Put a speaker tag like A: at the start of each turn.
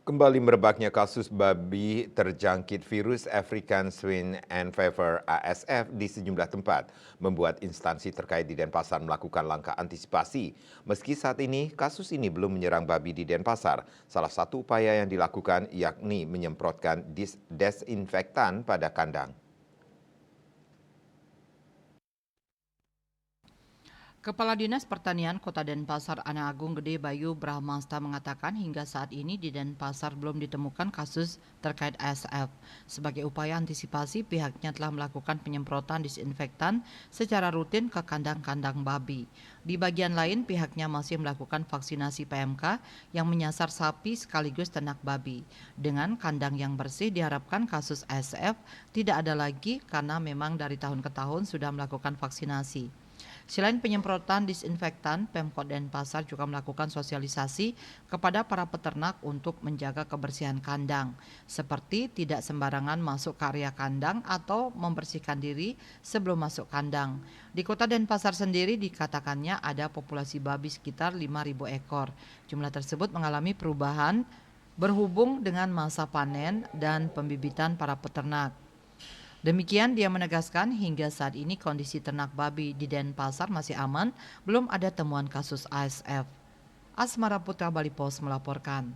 A: Kembali merebaknya kasus babi terjangkit virus African Swine Fever (ASF) di sejumlah tempat, membuat instansi terkait di Denpasar melakukan langkah antisipasi. Meski saat ini kasus ini belum menyerang babi di Denpasar, salah satu upaya yang dilakukan yakni menyemprotkan desinfektan pada kandang.
B: Kepala Dinas Pertanian Kota Denpasar Ana Agung Gede Bayu Brahmasta mengatakan hingga saat ini di Denpasar belum ditemukan kasus terkait ASF. Sebagai upaya antisipasi, pihaknya telah melakukan penyemprotan disinfektan secara rutin ke kandang-kandang babi. Di bagian lain, pihaknya masih melakukan vaksinasi PMK yang menyasar sapi sekaligus ternak babi. Dengan kandang yang bersih diharapkan kasus ASF tidak ada lagi karena memang dari tahun ke tahun sudah melakukan vaksinasi. Selain penyemprotan disinfektan, Pemkot Denpasar juga melakukan sosialisasi kepada para peternak untuk menjaga kebersihan kandang, seperti tidak sembarangan masuk ke area kandang atau membersihkan diri sebelum masuk kandang. Di Kota Denpasar sendiri dikatakannya ada populasi babi sekitar 5.000 ekor. Jumlah tersebut mengalami perubahan berhubung dengan masa panen dan pembibitan para peternak. Demikian dia menegaskan hingga saat ini kondisi ternak babi di Denpasar masih aman, belum ada temuan kasus ASF. Asmara Putra Bali Pos melaporkan.